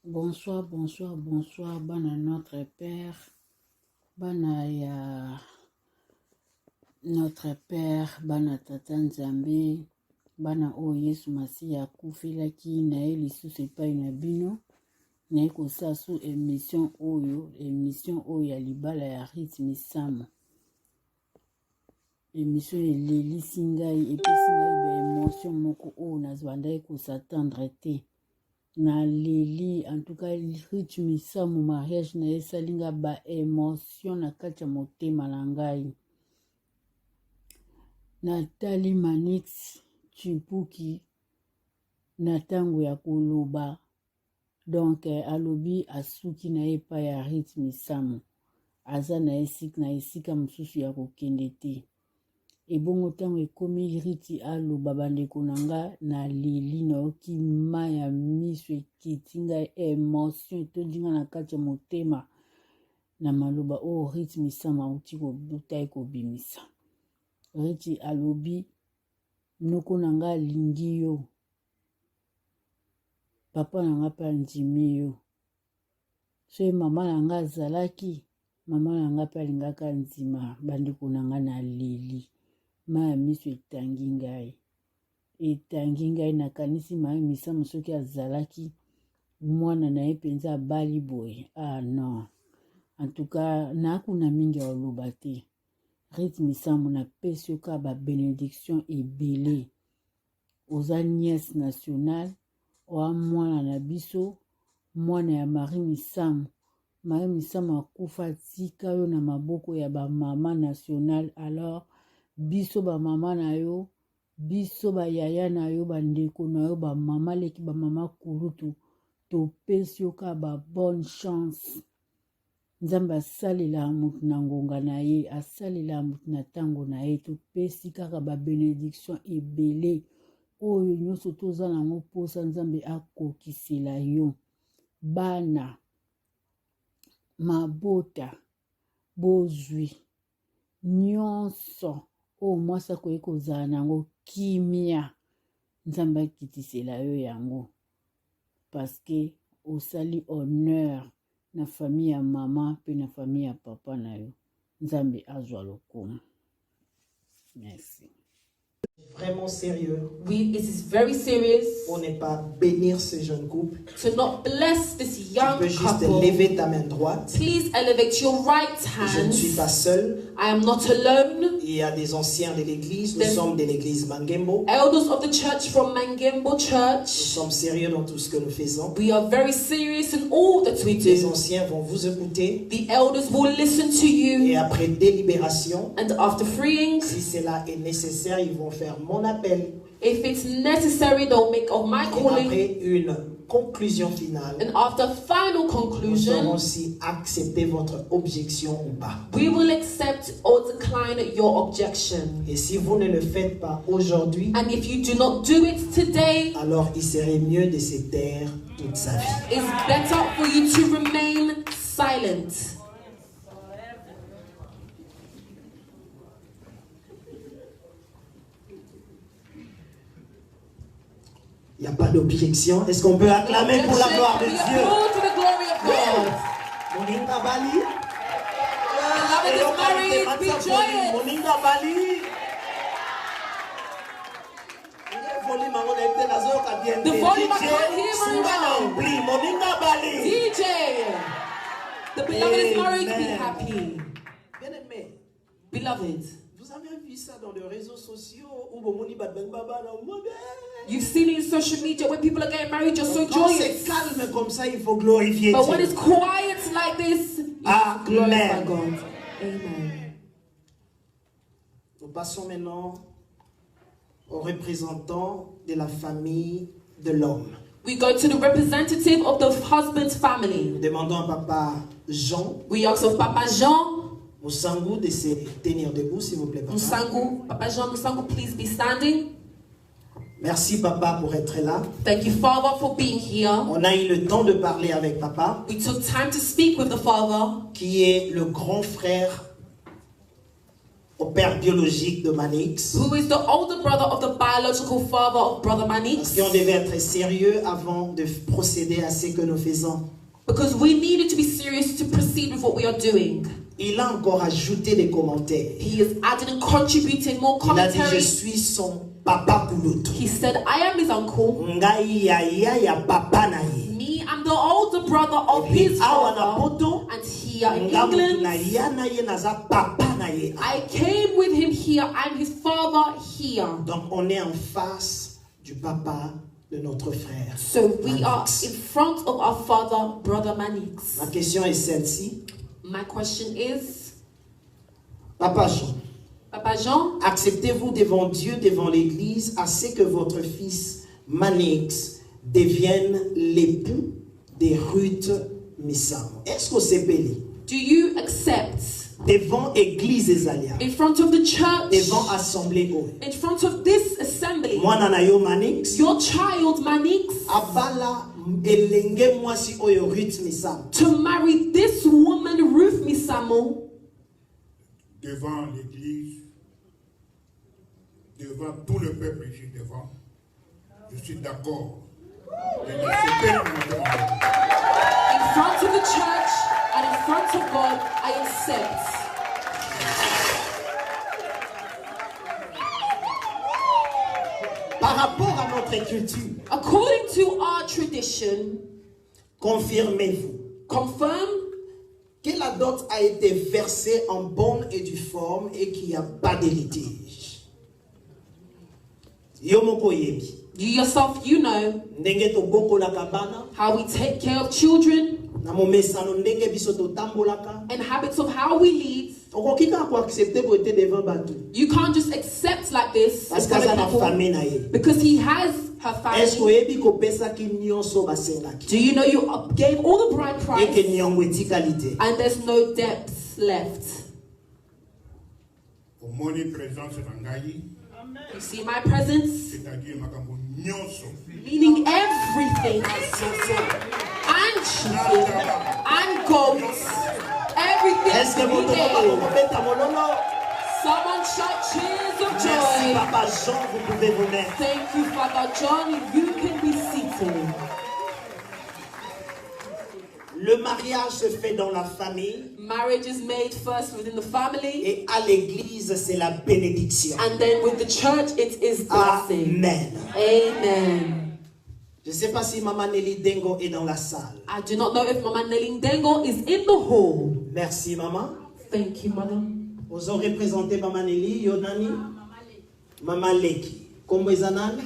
Bonsoir, bonsoir, bonsoir, bana notre Père, bana ya notre Père, bana Tata Nzambe, bana o Yesu Masiya akufelaki na ye lisusu epai na bino, na ye kosa su émission oyo ya libala ya rythme Samo. Émission elelisi ngai epesi ngai ba émotion moko oyo nazwandaki kosatendre te. Na leli en tout cas rythme Samo mariage na esalinga ba émotion na kati ya motema na ngai. Natali Manix Chimpuki na tango ya koloba donc alobi asuki na epa ya rythme Samo aza na esika mosusu ya kokende te. Ebongo tango ekomi riti aloba bandeko na nga na leli nayoki ma ya miso ekiti ngai émotion etondinga na kati ya motema na maloba o rythme Samo auti kobuta ekobimisa. Riti alobi noko na nga alingi yo, papa na nga mpe andimi yo. So mama na nga azalaki, mama na nga mpe alingaka ndima bandeko na nga na leli. Ma miso etangi ngai nakanisi Mayemi Samo soki azalaki mwana na ye penza abali boye. Ah non, en tout cas nakuna mingi ya oloba te. Rythme Samo na pesi yoka ba bénédiction ebele. Oza nièce nationale, oa mwana na biso, mwana ya Mayemi Samo. Mayemi Samo akufa tika yo na maboko ya ba mama nationale. Alors biso ba mama na yo, biso ba yaya na yo, bandeko na yo, ba mama leki ba mama kulutu, to pesi yoka ba bonne chance. Nzambe asalela mutu na ngonga na ye, asalela mutu na tango na ye, to pesi kaka ba bénédiction ebele. Oyo nyonso toza nango posa Nzambe akokisela yo. Bana, mabota, bozwi, nyonso o mwasi akoki kozala nango kimia, Nzambe akitisela yo yango. Parce que osali honneur na famille ya mama pe na famille ya papa na yo. Nzambe azwa lokumu. Merci. Vraiment sérieux. It is very serious. Pour ne pas bénir ce jeune couple. To not bless this young tu peux juste couple. lever ta main droite. Please elevate your right Je ne hand. suis pas seul. I am not alone. Il y a des anciens de l'église. Nous sommes de l'église Mangembo. Elders of the church from Mangembo Nous Church. sommes sérieux dans tout ce que nous faisons. We are very serious in all that we Les do. anciens vont vous écouter. The elders will listen to Et you. après délibération, And after freeing, si cela est nécessaire, ils vont faire mon appel. if it's necessary, they'll make of my Et calling. après une conclusion finale, And after final nous conclusion, saurons si accepter votre objection ou pas. we will accept or decline your objection. Et si vous ne le faites pas aujourd'hui, And if you do not do it today, alors il serait mieux de se taire toute sa vie. it's better for you to remain silent. Il n'y a pas d'objection. Est-ce qu'on peut acclamer pour la gloire de We Dieu? applaud to the glory of God. Moninga Bali. Love is married, be joyous. Moninga Bali. The volume I can't hear very well. Moninga Bali. DJ, the beloved is married, be Amen. happy. Bien-aimé, Beloved, vous avez vu ça dans les réseaux sociaux où Bomoni Badbang Baba là, you've seen it in social media when people are getting married, you're so quand c'est joyous. calme comme ça, il faut glorifier But when Dieu. it's quiet like this, you Amen. glorify God. Amen. Nous passons maintenant aux représentants de la famille de l'homme. We go to the representative of the husband's family. Nous demandons à Papa Jean We ask of Papa Jean Moussangu de se tenir debout, s'il vous plaît, Papa. Musangu. Papa Jean Musangu, please be standing. Merci, Papa, pour être là. Thank you, Father, for being here. On a eu le temps de parler avec Papa, We took time to speak with the Father, qui est le grand frère au père biologique de Manix. who is the older brother of the biological father of Brother Parce Manix. qu'on devait être sérieux avant de procéder à ce que nous faisons. Because we needed to be serious to proceed with what we are doing. Il a encore ajouté des commentaires. He is adding and contributing more Il a dit, je commentaries. suis son papa pour l'autre. He said, I am his uncle. Ngai ya papa na ye. Me, I'm the older brother of Et his awa na father. poto, And here in ngamu na England, ya na ye naza papa na ye. I came with him here. I'm his father here. Donc on est en face du papa de notre frère. So we are Manix. in front of our father, Brother Manix. Ma question est celle-ci. My question is, Papa Jean, Papa Jean, acceptez-vous devant Dieu, devant l'Église, à ce que votre fils Manix devienne l'époux de Ruth Missam? Est-ce que c'est belé? do you accept Devant Église Esalia, in front of the church, devant Assemblée Oe. in front of this assembly, Mwana na yo Manix, your child Manix abala elenge mwasi oyo Ruth Missam. to marry this woman, Ruth Misamo, devant l'Église, devant tout le peuple ici devant, je suis d'accord. Et l'accepter pour mon Dieu. in front of the church and in front of God, I accept. Par rapport à notre culture, According to our tradition, confirmez-vous confirm que la dot a été versée en bonne et due forme et qu'il n'y a pas de litige. Yomoko yebi. you yourself, you know Ndenge tobokolaka bana, how we take care of children na momesano ndenge biso totambolaka. and habits of how we lead. Okoki kaka ko accepter pour être devant bato. You can't just accept like this Parce in que front ça of na people famille na ye. because he has her Est-ce que family. oyebi kopesaki nyonso basengaki? Do you know you gave all the bride Et que price nyongo etikalité. and there's no depths left? Au moni présence d'Angaï, You see my presence, c'est-à-dire makambo nyonso. meaning everything, and chicken, and goats, everything. Est-ce que to vous be pouvez there. kopeta mololo? Someone shout cheers of Merci joy. Papa Jean, vous pouvez vous mettre. Thank you, Father John. You can be seated. Le mariage se fait dans la famille Marriage is made first within the family, et à l'église c'est la bénédiction. and then with the church, it is blessing. Amen. Amen. Je ne sais pas si Maman Nelly Dengo est dans la salle. I do not know if Mama Nelindengo is in the hall. Merci Maman. Thank you, Mother. Vous aurez présenté Maman Nelly, Yonani. Maman Leki. Kombo Ezanan.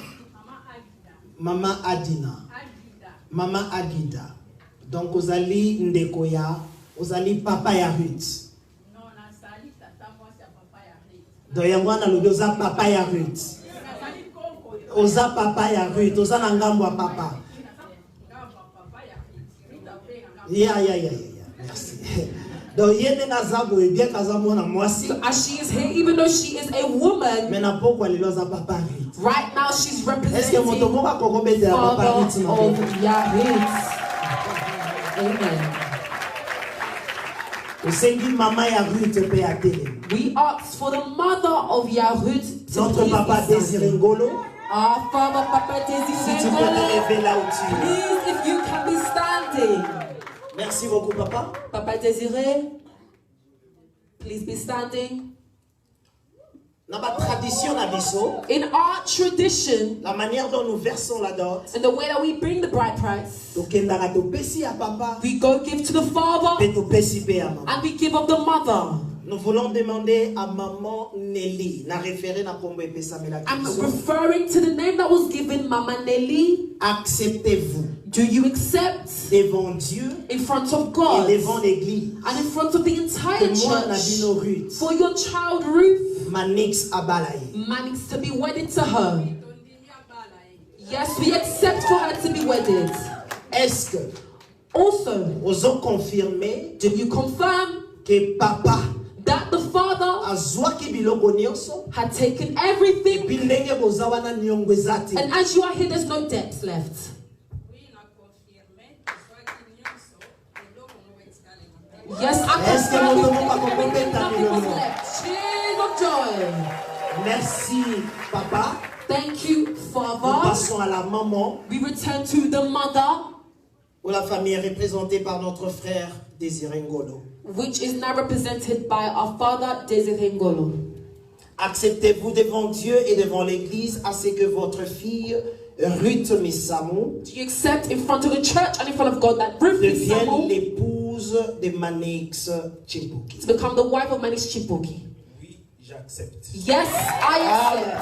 Maman Adina. Maman Agida. Donc vous allez Ndekoya. Vous allez Papa ya Ruth. Donc yangwana ludoza Papa ya Ruth. Oza Papa ya Ruth. Oza nangambo wa Papa. Ya. Merci. Donc yene nazabo ebie kazamo na mwasi. As she is here, even though she is a woman, Mais na pokwa liloza Papa Ruth. right now she's Est-ce que moto representing moka kokobete ya Papa Ruth Father na of pokwa? Yahweh. Amen. Osengi mama ya Ruth pe ya tele. We ask for the mother of Yahweh to Notre please papa be Désiré standing. Ngolo. Our Father, Papa Si tu Désiré peux te Ngolo, lever là où tu es. please, if you can be standing. Merci beaucoup papa. Papa Désiré, please be standing. Dans la tradition na biso, In our tradition, la manière dont nous versons la dot, and the way that we bring the bride price, tokendaka topesi ya papa, we go give to the father pe topesi pe ya mama. and we give of the mother. Nous voulons demander à maman Nelly, na référé na kombo epesamela I'm biso. referring to the name that was given, Mama Nelly. Acceptez-vous Do you accept devant Dieu in front of et God devant l'église and in front of the entire que moi na church bino Ruth, for your child Ruth Manix abalaye. Mannix to be wedded to her? Yes, we accept for her to be wedded. Est-ce que Also, ozo confirmer do you confirm que papa that the father azwaki biloko nyonso had taken everything, epi ndenge boza wana niongo eza te? and as you are here, there's no depth left? Yes, I Est-ce que confirm nous with devons pas everything, compléter nothing was ta left. Cheers of of joy. Merci, papa. Thank you, Nous Father. passons à la maman, We return to the mother, où la famille est représentée par notre frère Désiré Ngolo. which is now represented by our father, Desiree Ngolo. Acceptez-vous devant Dieu et devant l'Église à ce que votre fille Ruth Misamou Do you accept in front of the church and in front of God that Ruth devienne Misamou l'épouse de Manix Chibuki? to become the wife of Manix Chibuki? Oui, j'accepte. Yes, I accept.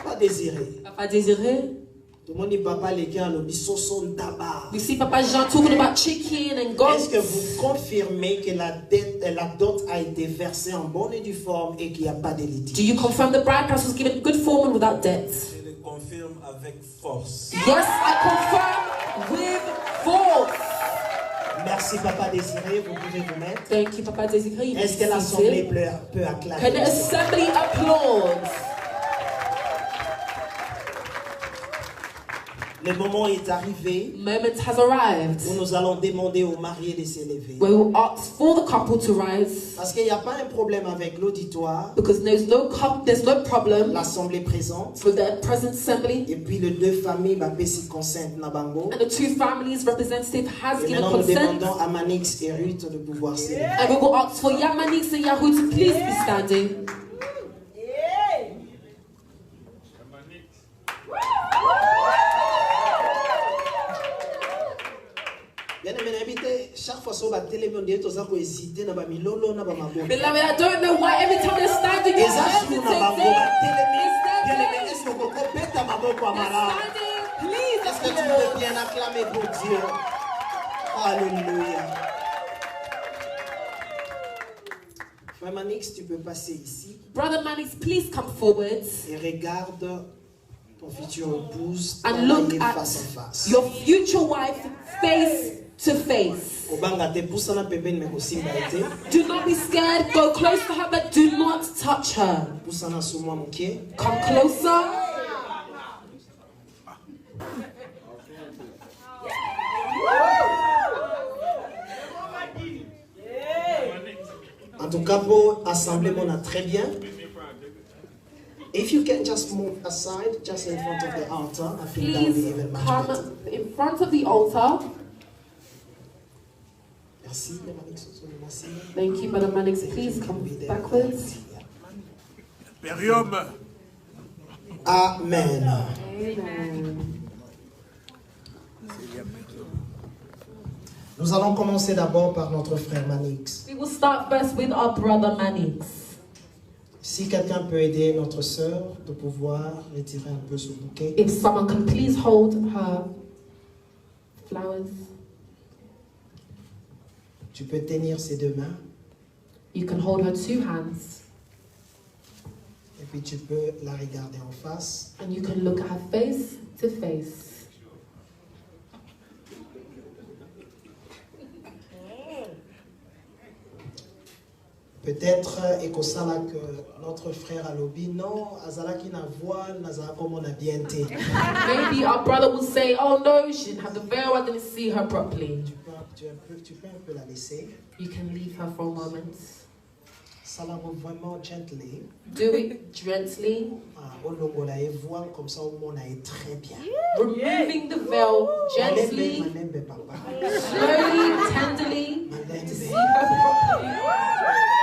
Pas désiré. Papa Desiree. Tout le monde dit papa les gars, le bisoso d'aba. We see Papa Jean talking about chicken and Est-ce que goats. vous confirmez que la dot a été versée en bonne et due forme et qu'il n'y a pas de Do litige? you confirm the bride price was given in good form and without debt? Je le confirme avec force. Yes, I confirm with force. Merci papa Désiré, vous pouvez vous mettre. Thank you, Papa Desiree. Est-ce que l'assemblée peut acclamer? Can the assembly applaud? Le moment est arrivé Moment has arrived où nous allons demander aux mariés de s'élever. where we'll ask for the couple to rise Parce qu'il n'y a pas un problème avec l'auditoire, because there's no problem l'assemblée présente, with the present assembly et puis les deux familles, si consent na bango. and the two families representative has Et given maintenant nous consent. demandons à Manix et Ruth de pouvoir s'élever. And we will ask for Yamanix and Yahoo to please be standing. Bien aimé, invité, chaque fois que vous avez on dit que vous avez hésité na ba milolo na ba maboko. Beloved, I don't know why every time they're standing, you're Ezazu na bango ba telemi. Bien aimé, standing. est-ce que vous pouvez peta maboko amara? Please, Est-ce que tu veux bien acclamer pour Dieu? Alléluia. Frère Manix, tu peux passer ici Brother Manix, please come forward et regarde ton futur épouse and look travailler at face à face. your future wife face to face. Obanga te pusana pembeni me kosimba ete. Do not be scared. Go close to her, but do not touch her. Pusana sumwa mukie. Come closer. En tout cas, pour assembler mon a très bien. If you can just move aside, just in front of the altar, I think that would be Please even much come better. in front of the altar. Merci, Manix, merci. Thank you, Brother Manix. Please come backwards. Imperium. Amen. Amen. Nous allons commencer d'abord par notre frère Manix. We will start first with our brother Manix. Si quelqu'un peut aider notre sœur de pouvoir retirer un peu ce bouquet. If someone can please hold her flowers. Tu peux tenir ses deux mains You can hold her two hands et puis tu peux la regarder en face. and you can look at her face to face. Peut-être ekosala que notre frère alobi non azalaki na voile nazala comme on a bien été. Maybe our brother will say, oh no, she didn't have the veil, I didn't see her properly. Tu peux un peu la laisser. You can leave her for a moment. Salamo vraiment gently. Do it gently, Olongola et voile comme ça au monde est très bien. removing the veil gently, Malembe papa. slowly, tenderly, to see Malembe. her properly.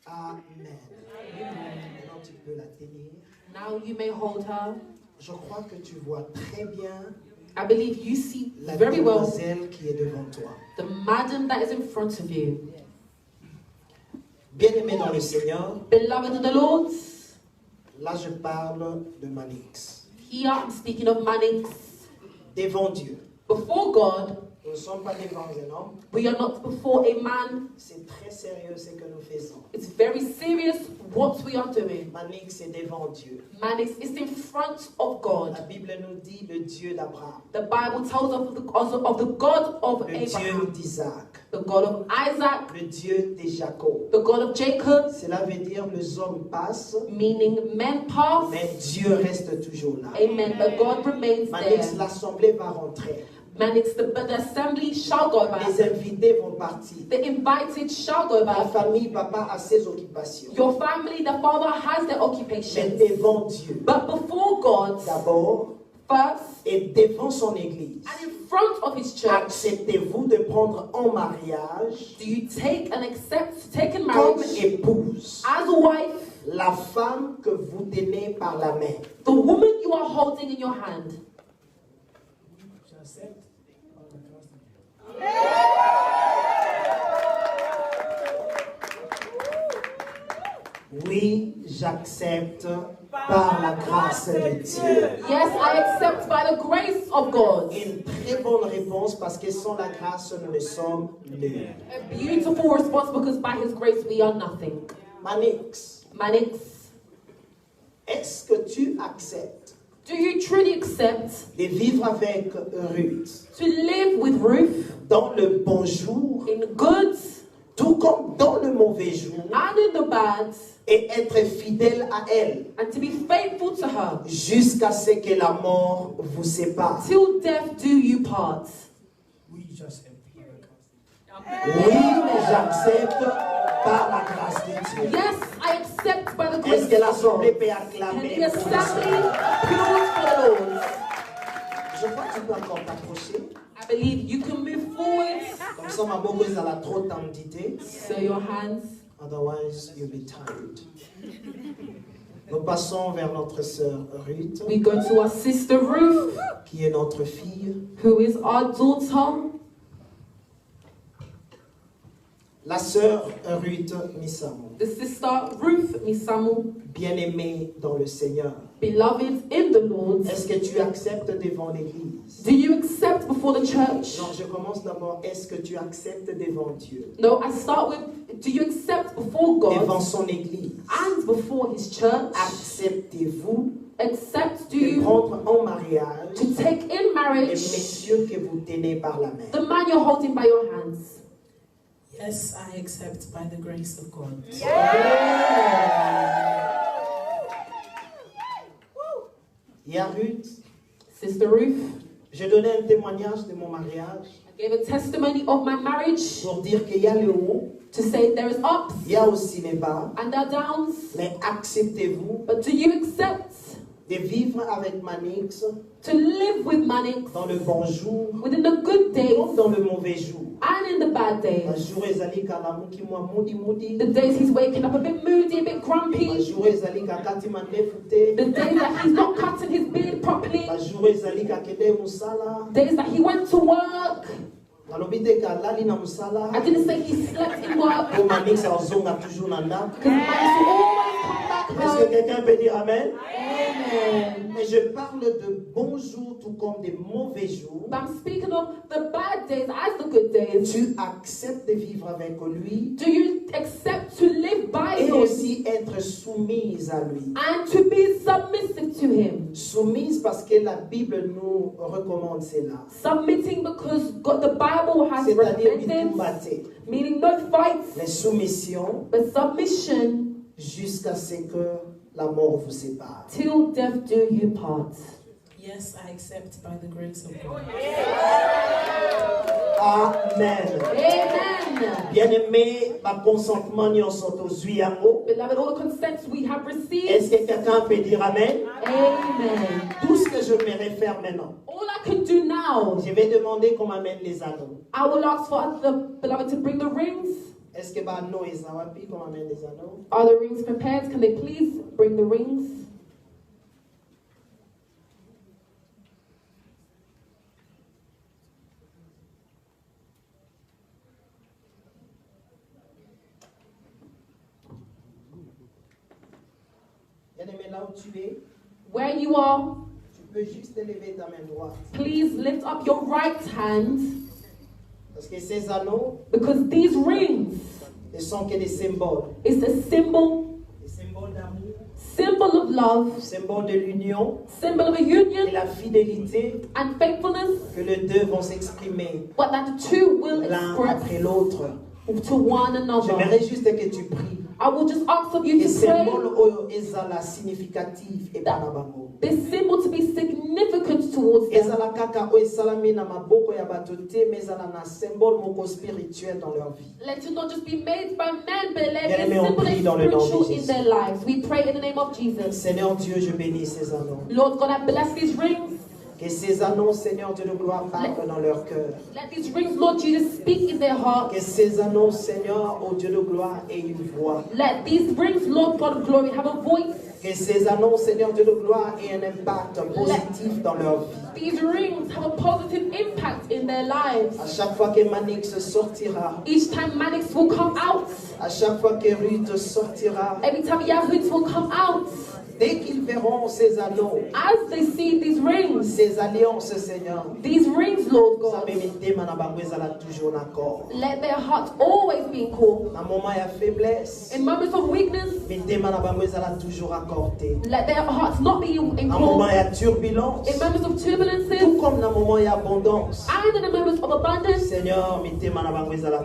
Amen. Maintenant tu peux la tenir. Now you may hold her. Je crois que tu vois très bien I believe you see la very well demoiselle qui est devant toi. the madam that is in front of you. Bien-aimé dans le Seigneur, Beloved in the Lord, là je parle de Manix. here I'm speaking of Manix. Devant Dieu, Before God, Nous ne sommes pas devant un homme. We are not before a man. C'est très sérieux ce que nous faisons. It's very serious what we are doing. Manix est devant Dieu. Manix is in front of God. La Bible nous dit le Dieu d'Abraham, The Bible tells us of the God of le Dieu Abraham, d'Isaac, the God of Isaac, le Dieu de Jacob. the God of Jacob, Cela veut dire les hommes passent, meaning men pass. mais Dieu reste toujours là. Amen. But God remains Manix, there. l'assemblée va rentrer. Manix, the assembly shall go back. Les invités vont partir. The invited shall go La back. famille, papa a ses occupations. Your family, the father has their Mais occupation. devant Dieu, But before God, d'abord, first, et devant son église, and in front of his church, acceptez-vous de prendre en mariage do you take and accept, take in comme marriage épouse as a wife la femme que vous tenez par la main? the woman you are holding in your hand? Oui, j'accepte par la grâce de Dieu. Yes, I accept by the grace of God. Une très bonne réponse parce que sans la grâce, nous ne sommes nuls. A beautiful response because by his grace we are nothing. Manix, Manix, est-ce que tu acceptes do you truly accept de vivre avec Ruth to live with Ruth dans le bon jour, in good tout comme dans le mauvais jour, and in the bad, et être fidèle à elle and to be faithful to her jusqu'à ce que la mort vous sépare? till death do you part? Oui, j'accepte par la grâce de Dieu. Yes, I accept by the Est-ce grace que of l'assemblée God. peut And acclamer the pour assembly ça? appeals for the Lord. Je crois que tu peux encore t'approcher. I believe you can move forward. Comme ça, ma beaucoup à la trop tendité. So your hands. Otherwise, you'll be tired. Nous passons vers notre sœur Ruth, We go to our sister Ruth, qui est notre fille. who is our daughter. La sœur Ruth Misamo, The sister Ruth Misamu, bien-aimée dans le Seigneur. beloved in the Lord. Est-ce que tu acceptes devant l'Église? Do you accept before the church? Non, je commence d'abord. Est-ce que tu acceptes devant Dieu? No, I start with, do you accept before Devant God son Église. and before his church? Acceptez-vous Accept, do de you, prendre en mariage to take in les marriage messieurs que vous tenez par la main? the man you're holding by your hands? Yes, I accept by the grace of God. Il y a Ruth. Sister Ruth, Je donnais un témoignage de mon mariage I gave a testimony of my marriage pour dire qu'il y a le haut, to say there is ups il y a aussi les bas. and there are downs, Mais acceptez-vous but do you accept de vivre avec Manix to live with Manix dans le bon jour within the good days comme dans le mauvais jour? and in the bad Un days? jour, ezali kalamu ki mwa moudi. The days he's waking up a bit moody, a bit Un grumpy. jour, ezali kakati mandefu te. The days that he's not cutting his beard properly. Un jour, ezali kakende musala. Days that he went to work. Nalobi te kalali na I musala. didn't say he slept in work. Po Manix azonga toujours na ndako. Because Manix will always come back Est-ce que home. quelqu'un peut dire Amen? Amen. Mais je parle de bons jours tout comme de mauvais jours. But I'm speaking of the bad days as the good days. Tu acceptes de vivre avec lui Do you accept to live by et him aussi être soumise à lui. and to be submissive to him? Soumise parce que la Bible nous recommande cela. Submitting because God, the Bible has C'est-à-dire recommended, bitumbate. meaning no fights, Les soumissions but submission jusqu'à ce que la mort vous sépare. till death do you part. Yes, I accept by the grace of God. Amen. Amen. Bien-aimé, ma consentement n'y en sont aux yango. Beloved, all the consents we have received. Est-ce que quelqu'un peut dire Amen? Amen. Tout ce que je me réfère maintenant, All I can do now, je vais demander qu'on m'amène les anneaux. I will ask for the beloved to bring the rings. Est-ce que anneaux et zawapi qu'on m'amène les anneaux? Are the rings prepared? Can they please bring the rings? Bien-aimé, là où tu es, Where you are, tu peux juste élever ta main droite. please lift up your right hand Parce que ces anneaux Because these rings ne sont que des symboles. is a symbol, Des symboles d'amour, symbol of love, symbole de l'union symbol of a et union la fidélité and faithfulness, que les deux vont s'exprimer but that the two will l'un express après l'autre. to one another. J'aimerais juste que tu pries. I will just ask of you Et to pray symbole oyo ezala significatif et bana bango. this symbol to be significant towards them. Ezala kaka oyo esalami na maboko ya bato te, mais ezala na symbole moko spirituel dans leur vie. Let it not just be made by men, but let it Bien-aimés, be on symbol prie and dans le nom de spiritual in Jésus. their lives. We pray in the name of Jesus. Seigneur Dieu, je bénis ces anneaux. Lord God, I bless these rings. Que ces anneaux, Seigneur Dieu de gloire, parlent dans leur cœur. Let these rings, Lord Jesus, speak in their hearts. Que ces anneaux, Seigneur, au Dieu de gloire, aient une voix. Let these rings, Lord God of glory, have a voice. Que ces anneaux, Seigneur Dieu de gloire, aient un impact positif dans leur vie. These rings have a positive impact in their lives. À chaque fois que Manix sortira, Each time Mannix will come out, à chaque fois que Ruth sortira, every time Yahuds will come out, dès qu'ils verront ces anneaux, as they see these rings, ces alliances, Seigneur, these rings, Lord God, let their hearts always be in call. dans moment il y a faiblesse, In moments of weakness, toujours accordé. let their hearts not be in Dans call. moment il y a turbulence, In moments of tout turbulences, comme dans moment il y a abondance. and in the moments of abundance, Seigneur,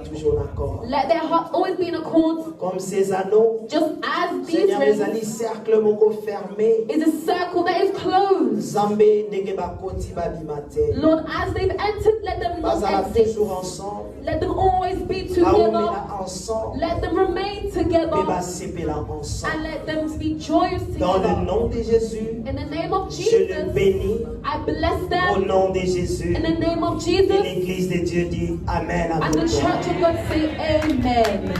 toujours accord. let their hearts always be in accord. Comme ces anneaux, Just as these Seigneur, les rings alliés cercle moko fermé. is a circle that is closed. Zambé ndenge bakoti babimate. Lord, as they've entered, let them not Bazala exit. toujours ensemble. Let them always be Baomela together. ensemble. Let them remain together. Beba sepela And ensemble. let them be joyous Dans le together. nom de Jésus, In the name of je le Jesus, bénis. I bless Au them. nom de Jésus. In the name of Et Jesus, l'Église de Dieu dit Amen and avec the toi. church of God say amen.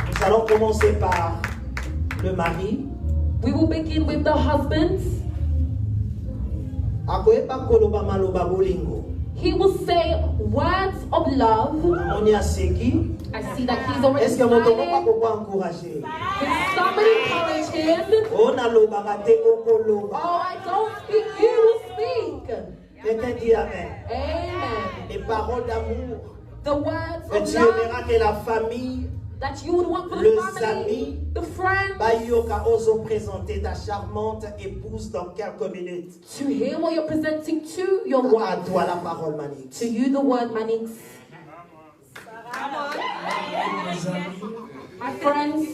Nous allons commencer par le mari. We will begin with the husbands. Akoyeba koloba maloba bolingo. He will say words of love. Namoni aseki. I see that he's already Est-ce que mon tomo pas smiling. pourquoi encourager? Can somebody encourage him? On a loba te okoloba. Oh, I don't speak, you will speak. Quelqu'un dit Amen. Amen. Les paroles d'amour. The words Que of tu love aimeras que la famille, that you would want for the les family, amis, the friends, Bayoka oso présenter ta charmante épouse dans quelques minutes. to hear what you're presenting to your À wife. toi la parole, Manix. To you, the word, Mannix. Mes amis, My friends,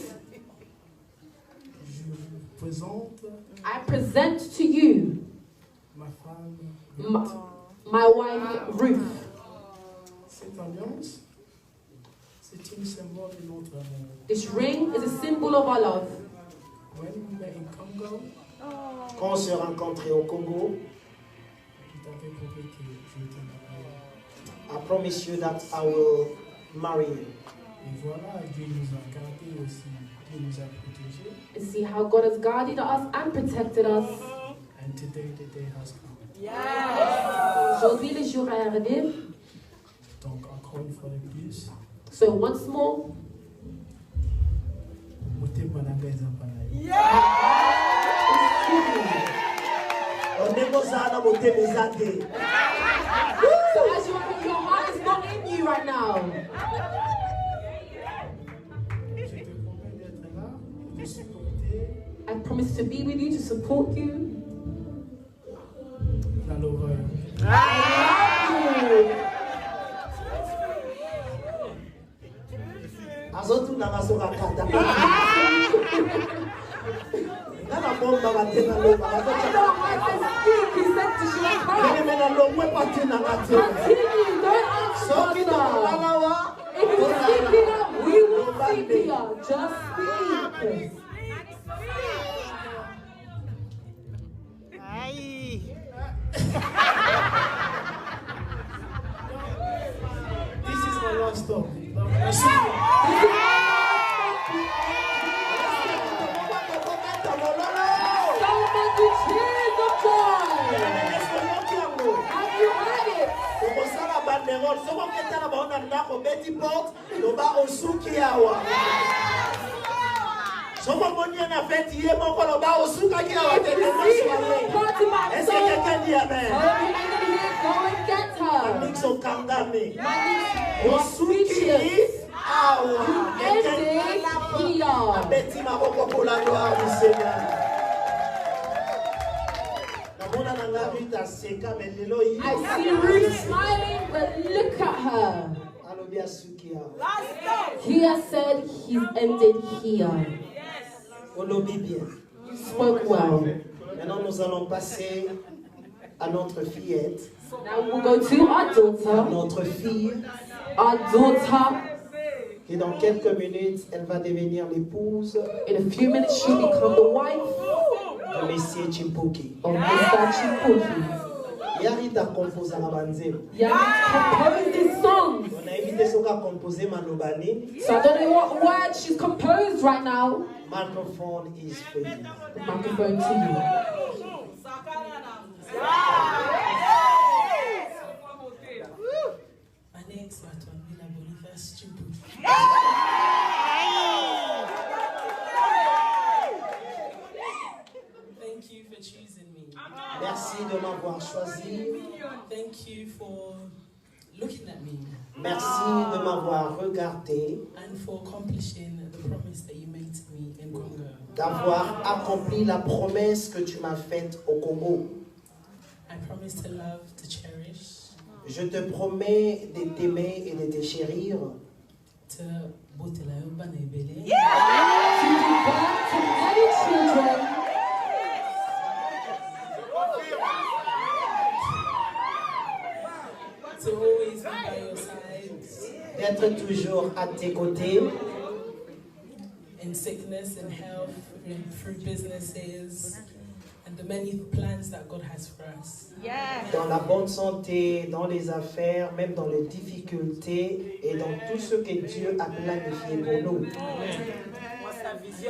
je vous présente I present to you ma femme. my wife, Ruth. Cette alliance, c'est une symbole de notre amour. This ring is a symbol of our love. When we met in Congo, Quand on se rencontrait au Congo, tu t'avais compris que je t'ai marié. I promise you that I will marry you. Et voilà, Dieu nous a gardés aussi. Dieu nous a protégés. And see how God has guarded us and protected us. And today the day has come. Aujourd'hui, le jour est arrivé. Donc encore une fois de plus, So once more, motema na ngai eza mpona yo. Ondengozana motema eza te. so as you are, your heart is not in you right now. Je te promets d'être là, de supporter I promise to be with you, to support you. dans l'horreur. Azotuna soka kata. Nana bomba batena loba. He said to Shema, Mene mena lomwe patina ngate. continue, don't ask Soki to God. lalawa. If you speak it up, we will speak it up. Just speak. This is my last stop. Donc, merci. Solomon, the tears of joy. Have you heard it? okosala banderole soki oketana baona ndako beti porte loba osuki awa soki omoni ye na feti ye moko loba osukaki awa If you see her party by Est-ce que herself, quelqu'un dit Amen? oh, you ain't gonna hear, go and get her. sokangame. was speechless. Awa. Ended here. Abeti maboko pour la gloire du Seigneur. Namona nanga Rita seka melelo yi. I see Ruth smiling, but look at her. Alobi asukia. Here said he's ended here. Olobi bien. You spoke well. Maintenant nous allons passer à notre fillette, Now we'll go to our daughter. notre fille, Our daughter. et dans quelques minutes, elle va devenir l'épouse In a few minutes, she'll become the wife de Messier Chimpuki. of Mr. Chipuki. Yarita compose à Banzem. Yeah, composed these songs. On a évité ce qu'a composé Manobani. So I don't know what word she's composed right now. Microphone is for you. The microphone to you. My next baton will have Bolivar Stupid. Thank you for choosing me. Merci de m'avoir choisi. Thank you for looking at me Merci de m'avoir regardé, and for accomplishing the promise that you made to me in Congo. d'avoir accompli la promesse que tu m'as faite au Congo. I promise to love, to cherish, Je te promets de t'aimer et de te chérir, to botela yobana ebele, To give birth to many children. to always be by your side d'être toujours à tes côtés, in sickness and health, through businesses, and the many plans that God has for us. dans la bonne santé, dans les affaires, même dans les difficultés et dans tout ce que Dieu a planifié pour nous.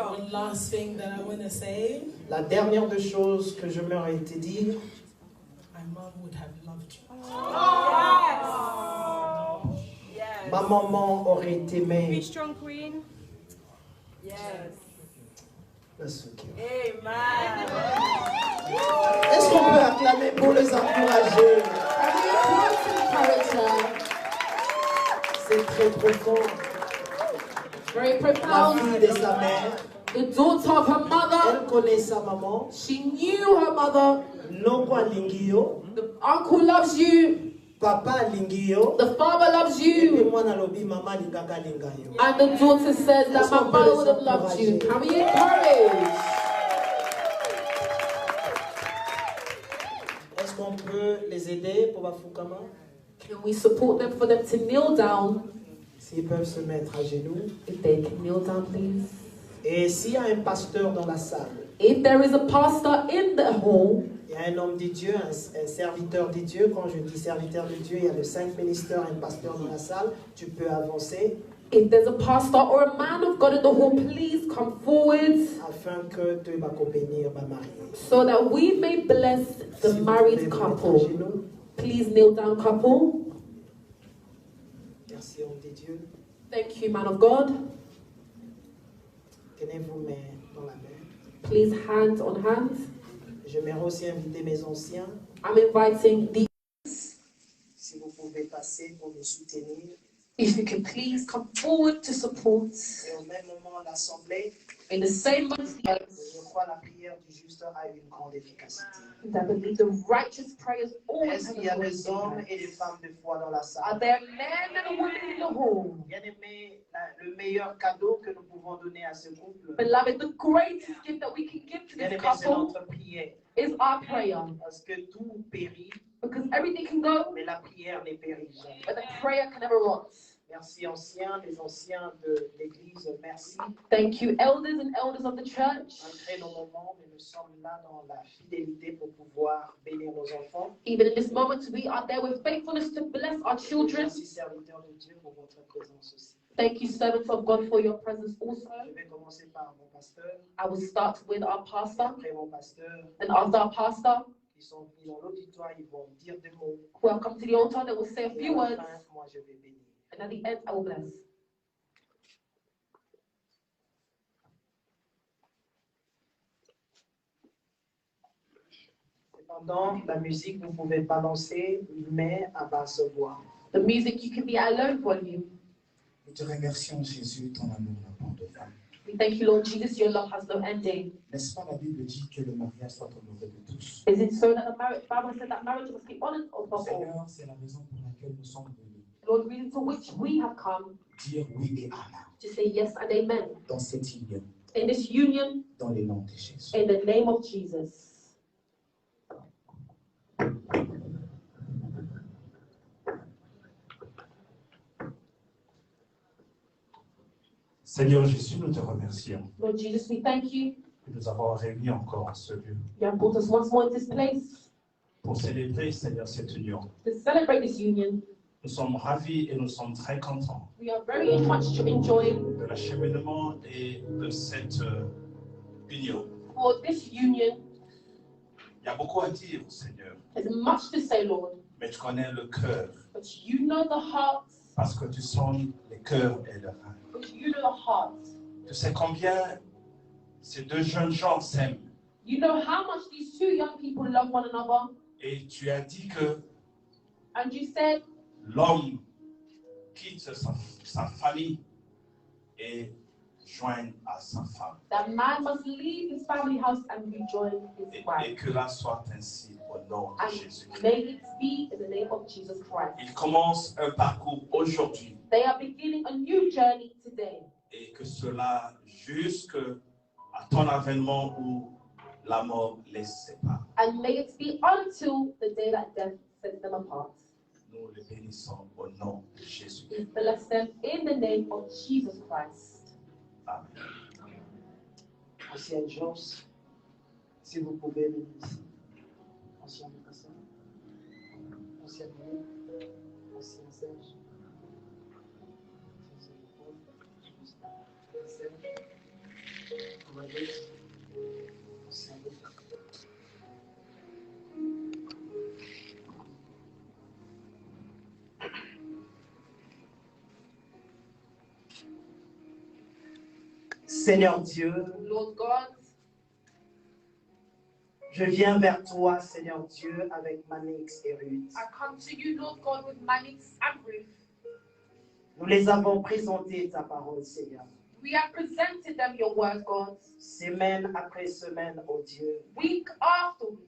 One last thing that I want to say, La dernière des choses que je m'aurais te dire, my mom would have loved you. ma maman aurait aimé. Be strong, Queen. Yes. Est-ce qu'on peut acclamer pour les encourager? Encourage her. C'est très profond. Very La profound. fille de sa mère, The daughter of her mother. elle connaît sa maman. She knew her mother. Noko alingio, The uncle loves you. papa alingio. The father loves Et puis you. moi nalobi mama lingaka lingayo. And the daughter says that my mother would have loved you. Can we encourage? Est-ce qu'on peut les aider pour Bafukama? Can we support them for them to kneel down? S'ils peuvent se mettre à genoux. If they can kneel down, please. Et s'il y a un pasteur dans la salle, If there is a pastor in the hall, il y a un homme de Dieu, un serviteur de Dieu. Quand je dis serviteur de Dieu, il y a le 5 ministères et un pasteur dans la salle. Tu peux avancer if there's a pastor or a man of God in the hall, please come forward afin que tu vas bénir ma mariée. so that we may bless the S'il vous plaît, married vous mettre à couple. genoux. Please kneel down, couple. Merci, homme de Dieu. Thank you, man of God. Tenez vos mains dans la main. Please, hands on hands. J'aimerais aussi inviter mes anciens, I'm inviting the. si vous pouvez passer pour me soutenir. If you can please come forward to support. Et au même moment, l'Assemblée, In the same month, je crois la prière du juste a une grande efficacité. I believe the righteous prayers always Est-ce have qu'il y a a great des hommes impact. et des femmes de foi dans la Are salle? there men and women in the hall? Bien aimé, le meilleur cadeau que nous pouvons donner à ce couple, Beloved, the greatest gift that we can give to bien this aimé, c'est couple notre prière. is our prayer. Parce que tout périt, Because everything can go, mais la prière ne périt jamais. but the prayer can never rot. Merci anciens, les anciens de l'Église, merci. Thank you, elders and elders of the church. Un très long moment, mais nous sommes là dans la fidélité pour pouvoir bénir nos enfants. Even in this moment, we are there with faithfulness to bless our children. Merci serviteurs de Dieu pour votre présence aussi. Thank you, servants of God, for your presence also. Je vais commencer par mon pasteur, I will start with our pastor, après mon pasteur, and after our pastor, qui sont venus dans l'auditoire, ils vont dire des mots. who will come to the altar, they will say a Et few à la words, fin, moi je vais bénir. and at the end, I will bless. C'est Pendant la musique, vous ne pouvez pas danser, mais à basse voix. The music, you can be at low volume. Nous te remercions, Jésus, ton amour n'a pas de fin. We thank you, Lord Jesus, your love has no ending. N'est-ce pas, la Bible dit que le mariage soit honoré de tous. Is it so that the Bible said that marriage must be honored of all? Seigneur, c'est la raison pour laquelle nous sommes venus. Lord, reason for which we have come Dire oui et amen to say yes and amen. dans cette union, In this union, dans le nom de Jésus. in the name of Jesus. Seigneur Jésus, nous te remercions Lord Jesus, we thank you. de nous avoir réunis encore en ce lieu You have brought us once more in this place pour célébrer, Seigneur, cette union. to celebrate this union. Nous sommes ravis et nous sommes très contents We are very much to enjoy de l'acheminement et de cette union. for this union. Il y a beaucoup à dire, Seigneur, There's much to say, Lord, mais tu connais le cœur but you know the hearts, parce que tu sondes les cœurs et le rein. but you know the hearts. Tu sais combien ces deux jeunes gens s'aiment You know how much these two young people love one another. et tu as dit que And you said l'homme quitte sa famille et joigne à sa femme. that man must leave his family house and rejoin his Et wife. que là soit ainsi au nom de And Jésus-Christ. may it be in the name of Jesus Christ. Il commence un parcours aujourd'hui They are beginning a new journey today. et que cela jusqu'à ton avènement où la mort les sépare. And may it be until the day that death sets them apart. Nous les bénissons au nom de Jésus. We bless them in the name of Jesus Christ. Amen. Ancienne Jones, si vous pouvez venir ici. Ancien Lucas, ancien Louis, ancien Serge, ancien Paul, ancien Robert, ancien Lucas. Seigneur Dieu, Lord God, je viens vers toi, Seigneur Dieu, avec Manix et Ruth. I come to you, Lord God, with Manix and Ruth. Nous les avons présenté ta parole, Seigneur. We have presented them your word, God, Semaine après semaine, oh Dieu. week after week.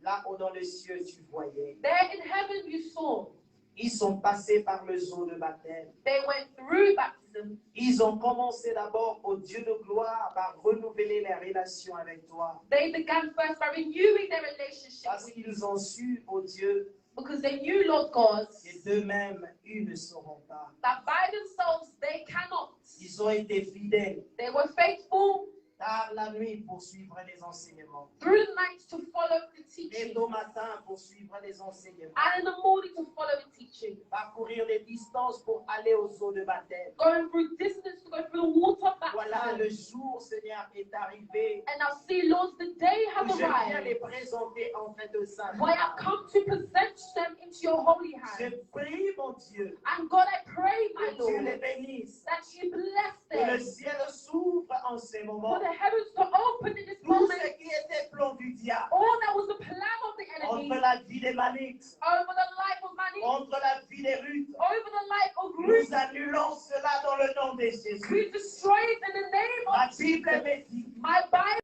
Là-haut dans le ciel, tu voyais. There in heaven you saw. Ils sont passés par le eau de baptême. They went through baptism. Ils ont commencé d'abord, au Dieu de gloire, par renouveler les relations avec toi. They began first by renewing their relationship Parce with you qu'ils ont su, oh Dieu, because they knew, Lord God, que d'eux-mêmes, ils ne sauront pas. that by themselves they cannot. Ils ont été fidèles They were faithful tard la nuit pour suivre les enseignements. through the night to follow the Et teaching, au matin pour suivre les enseignements. and in the morning to follow the teaching. Parcourir les distances pour aller aux eaux de baptême. Going through distance to go through the water Voilà, baptism. le jour, Seigneur, est arrivé. And now see, Lord, the day Où has je viens les arrived présenter en fait de saint. where I come to present them into your holy Je hands. prie, mon Dieu, And God, I pray, my que tu les Lord, bénisses. that you bless Que le them. ciel s'ouvre en ces For moments. the heavens to open in this Tout moment. ce qui était plan du diable, All that was the plan of the enemy entre la vie des Manix, over the life of Manny, entre la vie des Ruth, over the life of Ruth. nous annulons cela dans le nom de Jésus. We destroy it in the name La of Bible Jesus. me dit My Bible